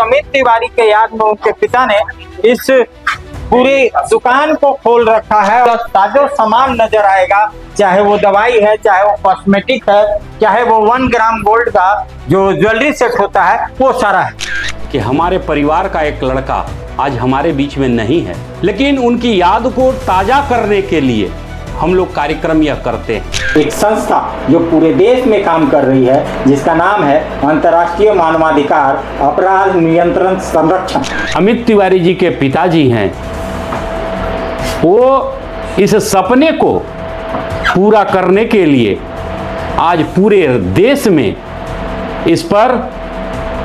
अमित तिवारी के याद में उनके पिता ने इस पूरी दुकान को खोल रखा है और ताजो सामान नजर आएगा, चाहे वो दवाई है, चाहे वो कॉस्मेटिक है, चाहे वो 1 ग्राम गोल्ड का जो ज्वेलरी सेट होता है वो सारा है। कि हमारे परिवार का एक लड़का आज हमारे बीच में नहीं है, लेकिन उनकी याद को ताजा करने के लिए हम लोग कार्यक्रम यह करते हैं। एक संस्था जो पूरे देश में काम कर रही है, जिसका नाम है अंतर्राष्ट्रीय मानवाधिकार अपराध नियंत्रण संरक्षण। अमित तिवारी जी के पिताजी हैं, वो इस सपने को पूरा करने के लिए आज पूरे देश में इस पर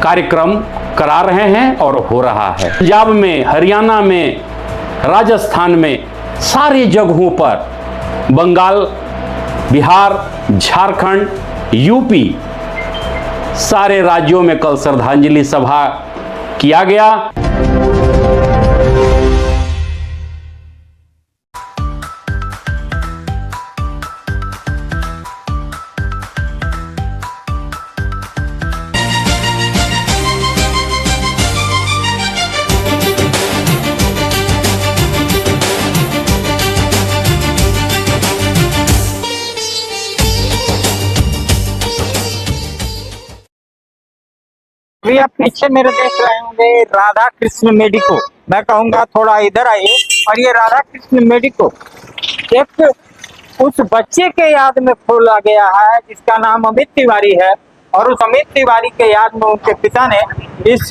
कार्यक्रम करा रहे हैं और हो रहा है। पंजाब में, हरियाणा में, राजस्थान में, सारी जगहों पर, बंगाल, बिहार, झारखंड, यूपी, सारे राज्यों में कल श्रद्धांजलि सभा किया गया। अभी आप पीछे मेरे देख रहे होंगे राधा कृष्ण मेडिको। मैं कहूँगा थोड़ा इधर आइए। और ये राधा कृष्ण मेडिको एक उस बच्चे के याद में खोला गया है जिसका नाम अमित तिवारी है। और उस अमित तिवारी के याद में उनके पिता ने इस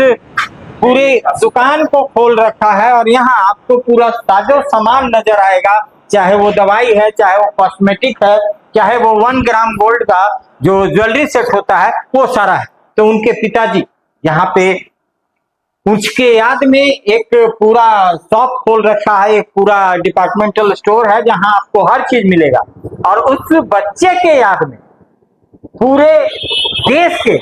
पूरी दुकान को खोल रखा है और यहाँ आपको पूरा ताजो सामान नजर आएगा, चाहे वो दवाई है, चाहे वो कॉस्मेटिक है, चाहे वो 1 ग्राम गोल्ड का जो ज्वेलरी सेट होता है वो सारा है। तो उनके पिताजी यहाँ पे उसके याद में एक पूरा शॉप खोल रखा है, एक पूरा डिपार्टमेंटल स्टोर है जहाँ आपको हर चीज मिलेगा। और उस बच्चे के याद में पूरे देश के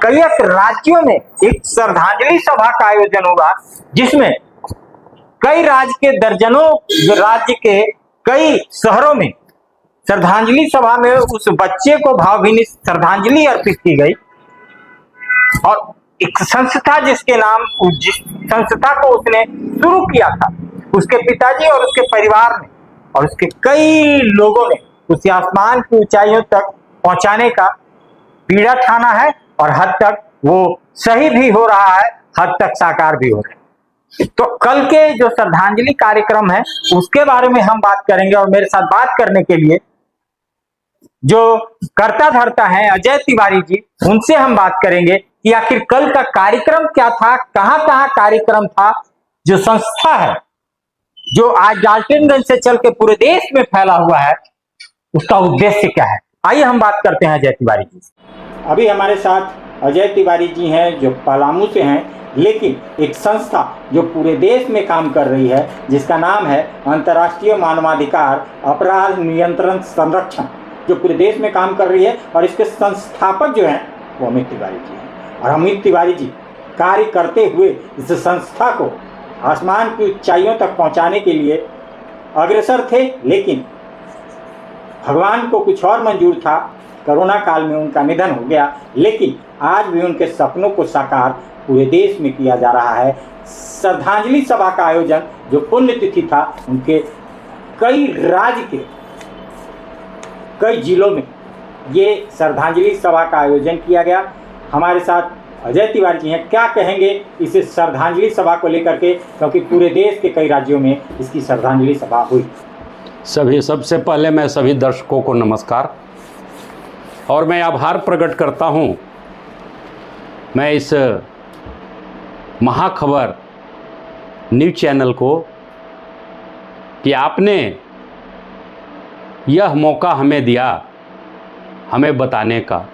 कई एक राज्यों में एक श्रद्धांजलि सभा का आयोजन होगा, जिसमें कई राज्य के दर्जनों राज्य के कई शहरों में श्रद्धांजलि सभा में उस बच्चे को भावभीनी श्रद्धांजलि अर्पित की गई। और एक संस्था जिस संस्था को उसने शुरू किया था, उसके पिताजी और उसके परिवार ने और उसके कई लोगों ने उसे आसमान की ऊंचाइयों तक पहुंचाने का बीड़ा ठाना है। और हद तक वो सही भी हो रहा है, हद तक साकार भी हो रहा है। तो कल के जो श्रद्धांजलि कार्यक्रम है उसके बारे में हम बात करेंगे। और मेरे साथ बात करने के लिए जो कर्ता धर्ता है अजय तिवारी जी, उनसे हम बात करेंगे कि आखिर कल का कार्यक्रम क्या था, कहां कार्यक्रम था, जो संस्था है जो आज डाल्टनगंज से चल के पूरे देश में फैला हुआ है, उसका उद्देश्य क्या है। आइए हम बात करते हैं अजय तिवारी जी से। अभी हमारे साथ अजय तिवारी जी हैं जो पलामू से हैं, लेकिन एक संस्था जो पूरे देश में काम कर रही है जिसका नाम है अंतर्राष्ट्रीय मानवाधिकार अपराध नियंत्रण संरक्षण, जो पूरे देश में काम कर रही है। और इसके संस्थापक जो हैं वो अमित तिवारी जी हैं। और अमित तिवारी जी कार्य करते हुए इस संस्था को आसमान की ऊंचाइयों तक पहुंचाने के लिए अग्रसर थे, लेकिन भगवान को कुछ और मंजूर था। कोरोना काल में उनका निधन हो गया, लेकिन आज भी उनके सपनों को साकार पूरे देश में किया जा रहा है। श्रद्धांजलि सभा का आयोजन जो पुण्यतिथि था, उनके कई राज्य के कई जिलों में ये श्रद्धांजलि सभा का आयोजन किया गया। हमारे साथ अजय तिवारी जी हैं, क्या कहेंगे इस श्रद्धांजलि सभा को लेकर के, क्योंकि पूरे देश के कई राज्यों में इसकी श्रद्धांजलि सभा हुई। सबसे पहले मैं सभी दर्शकों को नमस्कार और मैं आभार प्रकट करता हूं, मैं इस महाखबर न्यूज़ चैनल को, कि आपने यह मौका हमें दिया हमें बताने का।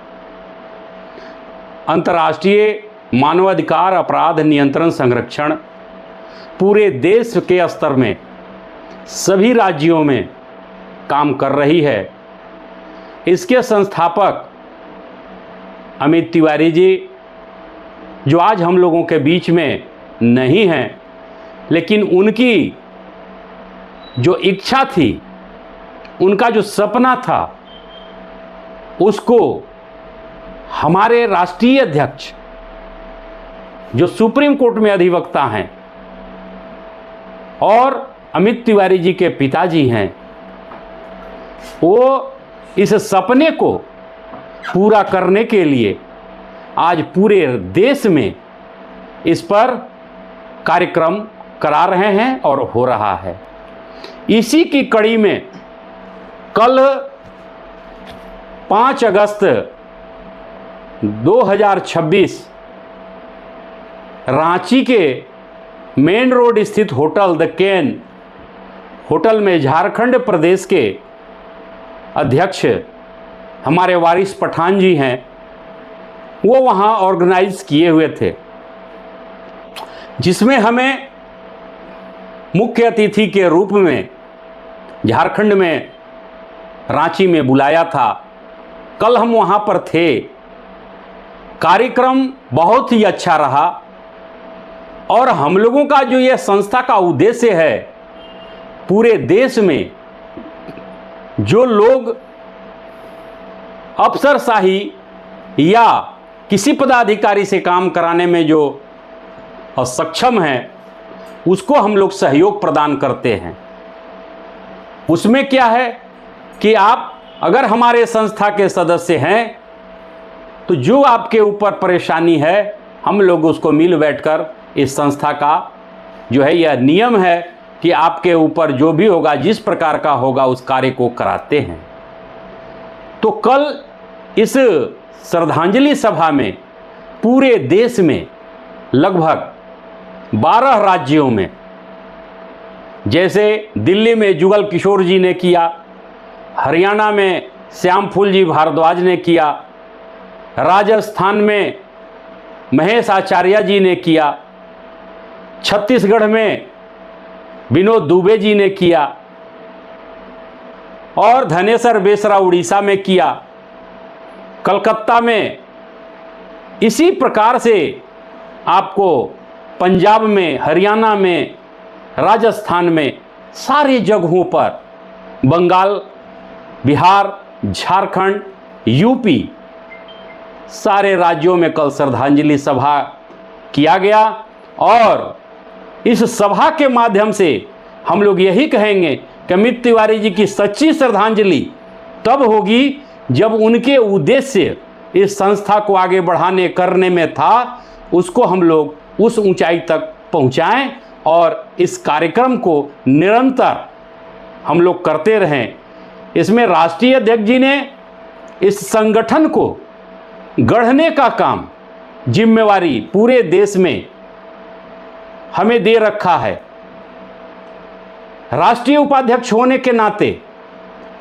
अंतर्राष्ट्रीय मानवाधिकार अपराध नियंत्रण संरक्षण पूरे देश के स्तर में सभी राज्यों में काम कर रही है। इसके संस्थापक अमित तिवारी जी, जो आज हम लोगों के बीच में नहीं हैं, लेकिन उनकी जो इच्छा थी, उनका जो सपना था, उसको हमारे राष्ट्रीय अध्यक्ष जो सुप्रीम कोर्ट में अधिवक्ता हैं और अमित तिवारी जी के पिताजी हैं, वो इस सपने को पूरा करने के लिए आज पूरे देश में इस पर कार्यक्रम करा रहे हैं और हो रहा है। इसी की कड़ी में कल 5 अगस्त 2026 रांची के मेन रोड स्थित होटल द केन होटल में झारखंड प्रदेश के अध्यक्ष हमारे वारिस पठान जी हैं, वो वहाँ ऑर्गेनाइज किए हुए थे, जिसमें हमें मुख्य अतिथि के रूप में झारखंड में रांची में बुलाया था। कल हम वहाँ पर थे। कार्यक्रम बहुत ही अच्छा रहा और हम लोगों का जो यह संस्था का उद्देश्य है, पूरे देश में जो लोग अफसरशाही या किसी पदाधिकारी से काम कराने में जो सक्षम हैं, उसको हम लोग सहयोग प्रदान करते हैं। उसमें क्या है कि आप अगर हमारे संस्था के सदस्य हैं तो जो आपके ऊपर परेशानी है, हम लोग उसको मिल बैठकर इस संस्था का जो है यह नियम है कि आपके ऊपर जो भी होगा, जिस प्रकार का होगा, उस कार्य को कराते हैं। तो कल इस श्रद्धांजलि सभा में पूरे देश में लगभग 12 राज्यों में, जैसे दिल्ली में जुगल किशोर जी ने किया, हरियाणा में श्यामफूल जी भारद्वाज ने किया, राजस्थान में महेश आचार्य जी ने किया, छत्तीसगढ़ में विनोद दुबे जी ने किया और धनेश्वर बेसरा उड़ीसा में किया, कलकत्ता में इसी प्रकार से आपको पंजाब में, हरियाणा में, राजस्थान में, सारे जगहों पर, बंगाल, बिहार, झारखंड, यूपी, सारे राज्यों में कल श्रद्धांजलि सभा किया गया। और इस सभा के माध्यम से हम लोग यही कहेंगे कि अमित तिवारी जी की सच्ची श्रद्धांजलि तब होगी जब उनके उद्देश्य इस संस्था को आगे बढ़ाने करने में था, उसको हम लोग उस ऊंचाई तक पहुंचाएं और इस कार्यक्रम को निरंतर हम लोग करते रहें। इसमें राष्ट्रीय अध्यक्ष जी ने इस संगठन को गढ़ने का काम, जिम्मेवारी पूरे देश में हमें दे रखा है। राष्ट्रीय उपाध्यक्ष होने के नाते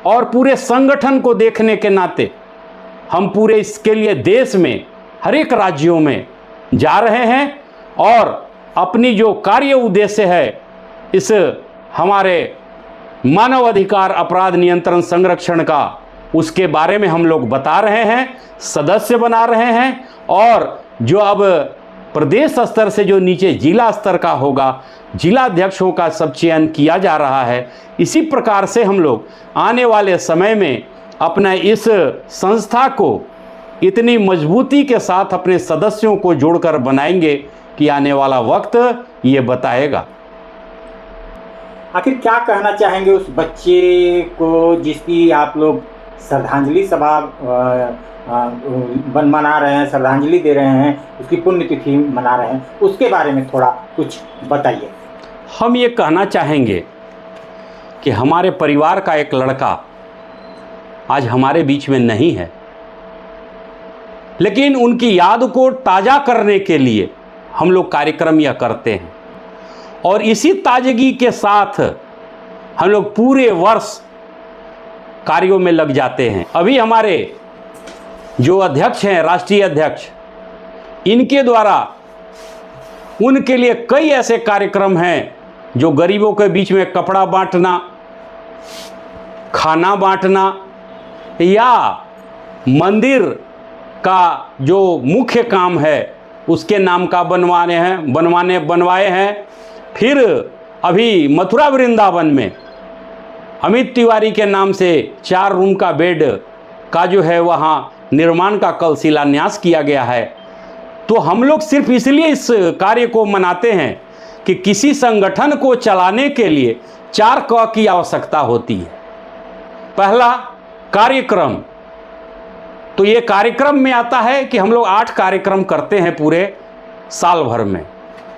और पूरे संगठन को देखने के नाते हम पूरे इसके लिए देश में हर एक राज्यों में जा रहे हैं और अपनी जो कार्य उद्देश्य है, इस हमारे मानव अधिकार अपराध नियंत्रण संरक्षण का, उसके बारे में हम लोग बता रहे हैं, सदस्य बना रहे हैं। और जो अब प्रदेश स्तर से जो नीचे जिला स्तर का होगा, जिला अध्यक्षों का सब चयन किया जा रहा है। इसी प्रकार से हम लोग आने वाले समय में अपना इस संस्था को इतनी मजबूती के साथ अपने सदस्यों को जोड़कर बनाएंगे कि आने वाला वक्त ये बताएगा। आखिर क्या कहना चाहेंगे उस बच्चे को जिसकी आप लोग श्रद्धांजलि सभा मना रहे हैं, श्रद्धांजलि दे रहे हैं, उसकी पुण्यतिथि मना रहे हैं, उसके बारे में थोड़ा कुछ बताइए। हम ये कहना चाहेंगे कि हमारे परिवार का एक लड़का आज हमारे बीच में नहीं है, लेकिन उनकी याद को ताज़ा करने के लिए हम लोग कार्यक्रम यह करते हैं और इसी ताजगी के साथ हम लोग पूरे वर्ष कार्यों में लग जाते हैं। अभी हमारे जो अध्यक्ष हैं, राष्ट्रीय अध्यक्ष, इनके द्वारा उनके लिए कई ऐसे कार्यक्रम हैं जो गरीबों के बीच में कपड़ा बांटना, खाना बांटना या मंदिर का जो मुख्य काम है उसके नाम का बनवाए हैं। फिर अभी मथुरा वृंदावन में अमित तिवारी के नाम से 4 रूम का बेड का जो है वहाँ निर्माण का कल शिलान्यास किया गया है। तो हम लोग सिर्फ इसलिए इस कार्य को मनाते हैं कि किसी संगठन को चलाने के लिए 4 क की आवश्यकता होती है। पहला, कार्यक्रम। तो ये कार्यक्रम में आता है कि हम लोग 8 कार्यक्रम करते हैं पूरे साल भर में।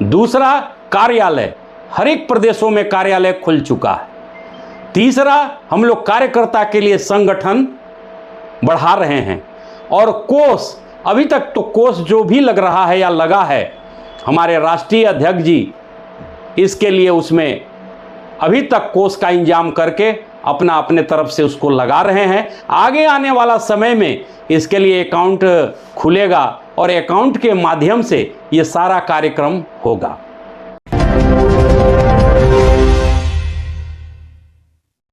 दूसरा, कार्यालय। हर एक प्रदेशों में कार्यालय खुल चुका है। तीसरा, हम लोग कार्यकर्ता के लिए संगठन बढ़ा रहे हैं। और कोष, अभी तक तो कोष जो भी लग रहा है या लगा है, हमारे राष्ट्रीय अध्यक्ष जी इसके लिए उसमें अभी तक कोष का इंतजाम करके अपने तरफ से उसको लगा रहे हैं। आगे आने वाला समय में इसके लिए अकाउंट खुलेगा और अकाउंट के माध्यम से ये सारा कार्यक्रम होगा।